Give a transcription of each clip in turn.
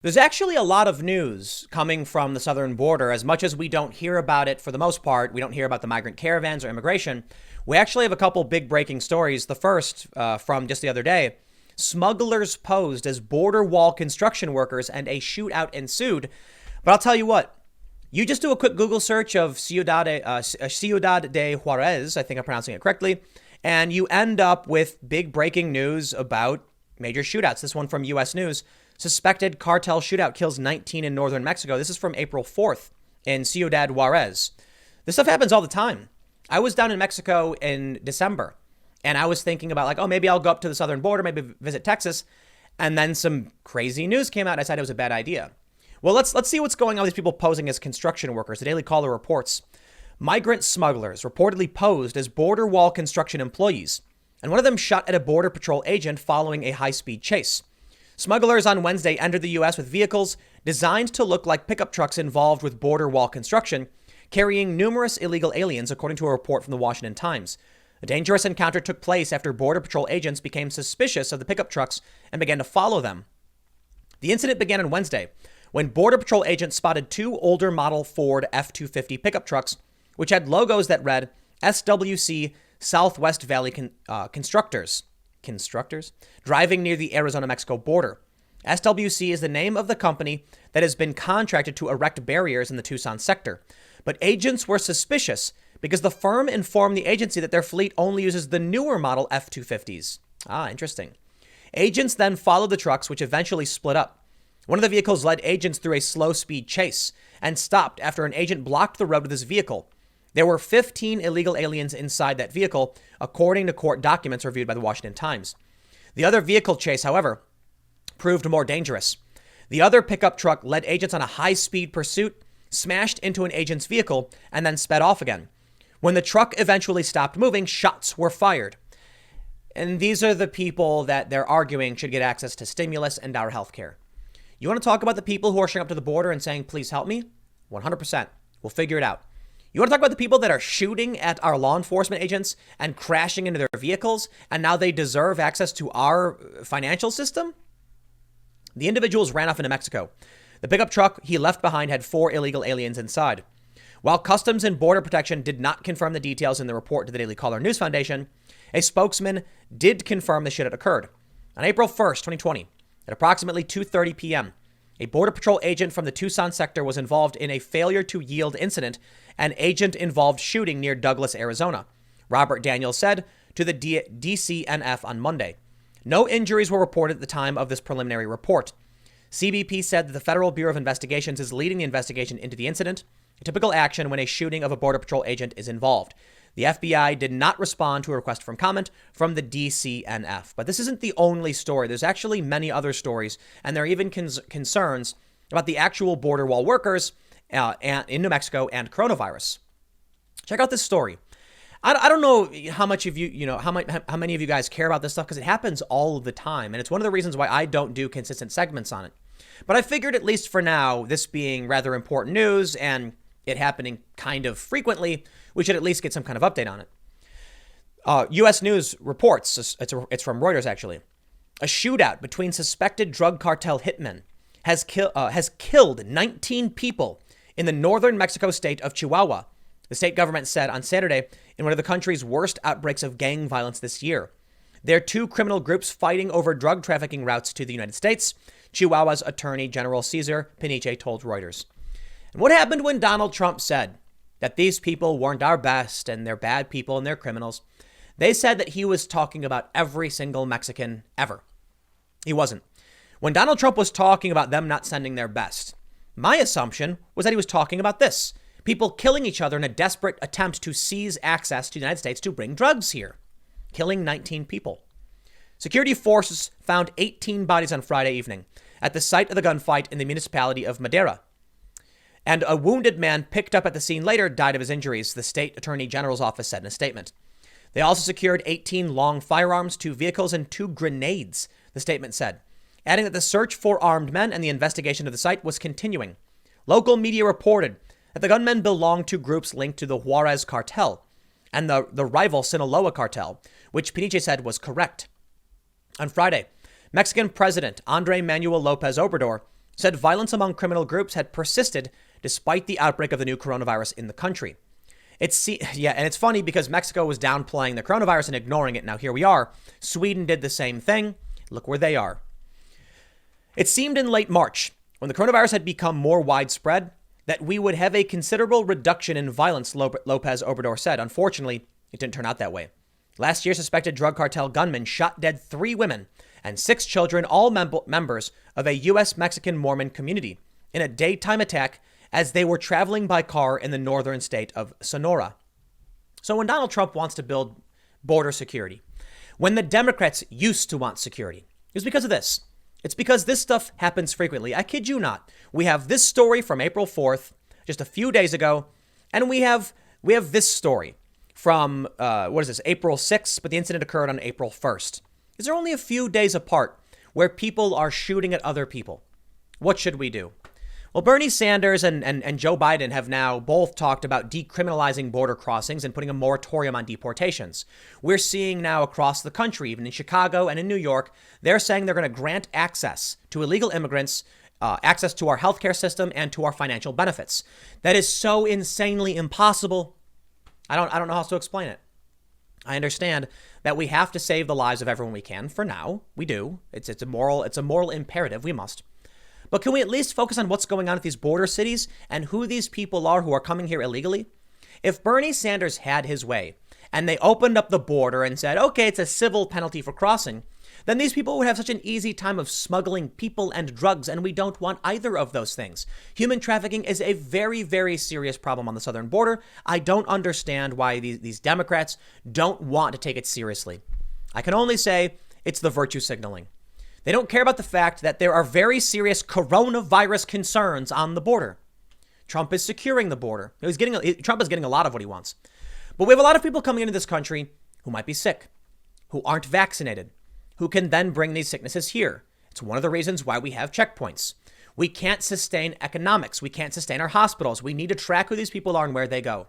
There's actually a lot of news coming from the southern border. As much as we don't hear about it for the most part, we don't hear about the migrant caravans or immigration. We actually have a couple big breaking stories. The first from just the other day, smugglers posed as border wall construction workers and a shootout ensued. But I'll tell you what, you just do a quick Google search of Ciudad de Juarez, I think I'm pronouncing it correctly, and you end up with big breaking news about major shootouts. This one from U.S. News. Suspected cartel shootout kills 19 in northern Mexico. This is from April 4th in Ciudad Juarez. This stuff happens all the time. I was down in Mexico in December, and I was thinking about like, oh, maybe I'll go up to the southern border, maybe visit Texas. And then some crazy news came out. And I decided it was a bad idea. Well, let's see what's going on with these people posing as construction workers. The Daily Caller reports migrant smugglers reportedly posed as border wall construction employees, and one of them shot at a border patrol agent following a high-speed chase. Smugglers on Wednesday entered the U.S. with vehicles designed to look like pickup trucks involved with border wall construction, carrying numerous illegal aliens, according to a report from the Washington Times. A dangerous encounter took place after Border Patrol agents became suspicious of the pickup trucks and began to follow them. The incident began on Wednesday when Border Patrol agents spotted two older model Ford F-250 pickup trucks, which had logos that read SWC Southwest Valley Constructors, driving near the Arizona-Mexico border. SWC is the name of the company that has been contracted to erect barriers in the Tucson sector. But agents were suspicious because the firm informed the agency that their fleet only uses the newer model F-250s. Interesting. Agents then followed the trucks, which eventually split up. One of the vehicles led agents through a slow-speed chase and stopped after an agent blocked the road with his vehicle. There were 15 illegal aliens inside that vehicle, according to court documents reviewed by the Washington Times. The other vehicle chase, however, proved more dangerous. The other pickup truck led agents on a high-speed pursuit, smashed into an agent's vehicle, and then sped off again. When the truck eventually stopped moving, shots were fired. And these are the people that they're arguing should get access to stimulus and our health care. You want to talk about the people who are showing up to the border and saying, please help me? 100%. We'll figure it out. You want to talk about the people that are shooting at our law enforcement agents and crashing into their vehicles, and now they deserve access to our financial system? The individuals ran off into Mexico. The pickup truck he left behind had 4 illegal aliens inside. While Customs and Border Protection did not confirm the details in the report to the Daily Caller News Foundation, a spokesman did confirm the shit had occurred. On April 1st, 2020, at approximately 2:30 p.m., a Border Patrol agent from the Tucson sector was involved in a failure to yield incident, an agent-involved shooting near Douglas, Arizona, Robert Daniels said to the DCNF on Monday. No injuries were reported at the time of this preliminary report. CBP said that the Federal Bureau of Investigations is leading the investigation into the incident, a typical action when a shooting of a Border Patrol agent is involved. The FBI did not respond to a request for comment from the DCNF. But this isn't the only story. There's actually many other stories, and there are even concerns about the actual border wall workers in New Mexico and coronavirus. Check out this story. I don't know how much of you, how many of you guys care about this stuff, because it happens all the time. And it's one of the reasons why I don't do consistent segments on it. But I figured, at least for now, this being rather important news and it happening kind of frequently, we should at least get some kind of update on it. U.S. News reports, it's from Reuters actually, a shootout between suspected drug cartel hitmen has killed 19 people in the northern Mexico state of Chihuahua, the state government said on Saturday, in one of the country's worst outbreaks of gang violence this year. There are 2 criminal groups fighting over drug trafficking routes to the United States, Chihuahua's Attorney General Cesar Peniche told Reuters. And what happened when Donald Trump said that these people weren't our best and they're bad people and they're criminals? They said that he was talking about every single Mexican ever. He wasn't. When Donald Trump was talking about them not sending their best, my assumption was that he was talking about this. People killing each other in a desperate attempt to seize access to the United States to bring drugs here. Killing 19 people. Security forces found 18 bodies on Friday evening at the site of the gunfight in the municipality of Madera. And a wounded man picked up at the scene later died of his injuries, the state attorney general's office said in a statement. They also secured 18 long firearms, 2 vehicles, and 2 grenades, the statement said, adding that the search for armed men and the investigation of the site was continuing. Local media reported that the gunmen belonged to groups linked to the Juarez cartel and the rival Sinaloa cartel, which Peniche said was correct. On Friday, Mexican President Andrés Manuel López Obrador said violence among criminal groups had persisted despite the outbreak of the new coronavirus in the country. And it's funny because Mexico was downplaying the coronavirus and ignoring it. Now here we are. Sweden did the same thing. Look where they are. It seemed in late March, when the coronavirus had become more widespread, that we would have a considerable reduction in violence, Lopez Obrador said. Unfortunately, it didn't turn out that way. Last year, suspected drug cartel gunmen shot dead 3 women and 6 children, all members of a U.S.-Mexican Mormon community, in a daytime attack as they were traveling by car in the northern state of Sonora. So when Donald Trump wants to build border security, when the Democrats used to want security, it was because of this. It's because this stuff happens frequently. I kid you not. We have this story from April 4th, just a few days ago, and we have this story from, April 6th, but the incident occurred on April 1st. These are only a few days apart where people are shooting at other people. What should we do? Well, Bernie Sanders and Joe Biden have now both talked about decriminalizing border crossings and putting a moratorium on deportations. We're seeing now across the country, even in Chicago and in New York, they're saying they're going to grant access to illegal immigrants, access to our healthcare system and to our financial benefits. That is so insanely impossible. I don't know how else to explain it. I understand that we have to save the lives of everyone we can. For now, we do. It's a moral imperative. We must. But can we at least focus on what's going on at these border cities and who these people are who are coming here illegally? If Bernie Sanders had his way and they opened up the border and said, okay, it's a civil penalty for crossing, then these people would have such an easy time of smuggling people and drugs, and we don't want either of those things. Human trafficking is a very, very serious problem on the southern border. I don't understand why these Democrats don't want to take it seriously. I can only say it's the virtue signaling. They don't care about the fact that there are very serious coronavirus concerns on the border. Trump is securing the border. Trump is getting a lot of what he wants. But we have a lot of people coming into this country who might be sick, who aren't vaccinated, who can then bring these sicknesses here. It's one of the reasons why we have checkpoints. We can't sustain economics. We can't sustain our hospitals. We need to track who these people are and where they go.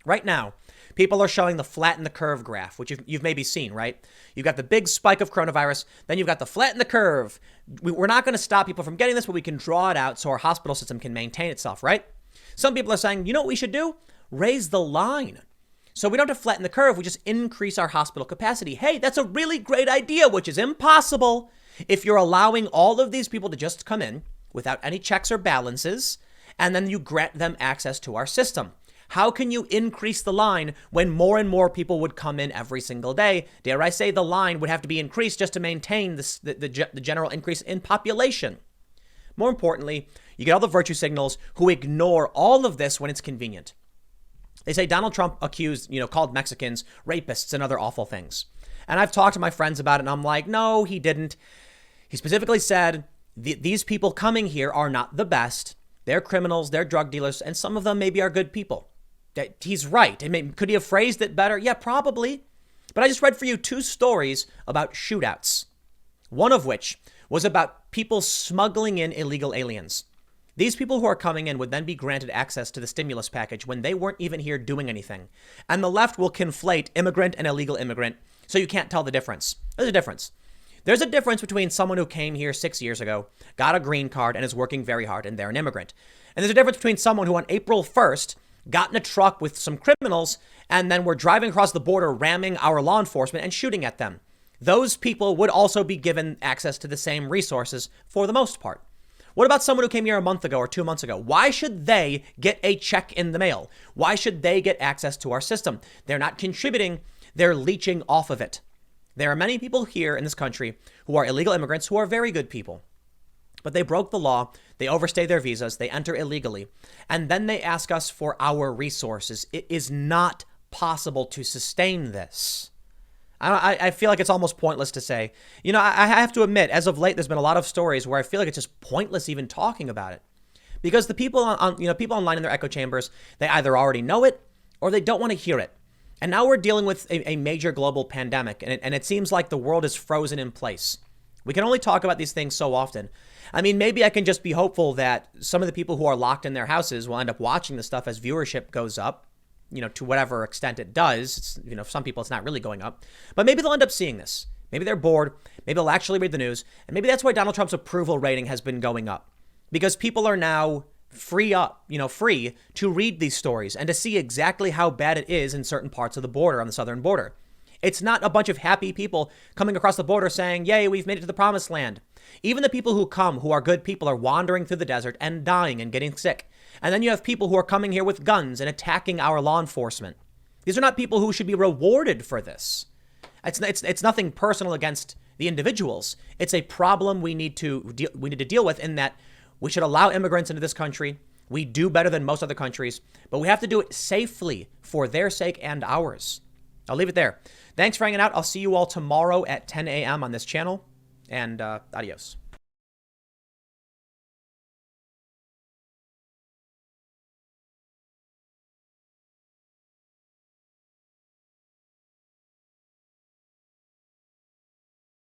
Right now, people are showing the flatten the curve graph, which you've maybe seen, right? You've got the big spike of coronavirus, then you've got the flatten the curve. We're not going to stop people from getting this, but we can draw it out so our hospital system can maintain itself, right? Some people are saying, you know what we should do? Raise the line. So we don't have to flatten the curve. We just increase our hospital capacity. Hey, that's a really great idea, which is impossible if you're allowing all of these people to just come in without any checks or balances, and then you grant them access to our system. How can you increase the line when more and more people would come in every single day? Dare I say the line would have to be increased just to maintain the general increase in population. More importantly, you get all the virtue signals who ignore all of this when it's convenient. They say Donald Trump called Mexicans rapists and other awful things. And I've talked to my friends about it and I'm like, no, he didn't. He specifically said these people coming here are not the best. They're criminals, they're drug dealers, and some of them maybe are good people. He's right. Could he have phrased it better? Yeah, probably. But I just read for you 2 stories about shootouts. One of which was about people smuggling in illegal aliens. These people who are coming in would then be granted access to the stimulus package when they weren't even here doing anything. And the left will conflate immigrant and illegal immigrant, so you can't tell the difference. There's a difference. There's a difference between someone who came here 6 years ago, got a green card, and is working very hard, and they're an immigrant. And there's a difference between someone who on April 1st got in a truck with some criminals and then were driving across the border, ramming our law enforcement and shooting at them. Those people would also be given access to the same resources for the most part. What about someone who came here a month ago or 2 months ago? Why should they get a check in the mail? Why should they get access to our system? They're not contributing. They're leeching off of it. There are many people here in this country who are illegal immigrants who are very good people. But they broke the law, they overstay their visas, they enter illegally, and then they ask us for our resources. It is not possible to sustain this. I feel like it's almost pointless to say. I have to admit, as of late, there's been a lot of stories where I feel like it's just pointless even talking about it. Because the people people online in their echo chambers, they either already know it or they don't want to hear it. And now we're dealing with a major global pandemic, and it seems like the world is frozen in place. We can only talk about these things so often. I mean, maybe I can just be hopeful that some of the people who are locked in their houses will end up watching the stuff as viewership goes up, to whatever extent it does. Some people it's not really going up, but maybe they'll end up seeing this. Maybe they're bored. Maybe they'll actually read the news. And maybe that's why Donald Trump's approval rating has been going up. because people are now free to read these stories and to see exactly how bad it is in certain parts of the border, on the southern border. It's not a bunch of happy people coming across the border saying, yay, we've made it to the promised land. Even the people who come, who are good people, are wandering through the desert and dying and getting sick. And then you have people who are coming here with guns and attacking our law enforcement. These are not people who should be rewarded for this. It's nothing personal against the individuals. It's a problem we need to deal with, in that we should allow immigrants into this country. We do better than most other countries, but we have to do it safely for their sake and ours. I'll leave it there. Thanks for hanging out. I'll see you all tomorrow at 10 a.m. on this channel, and adios.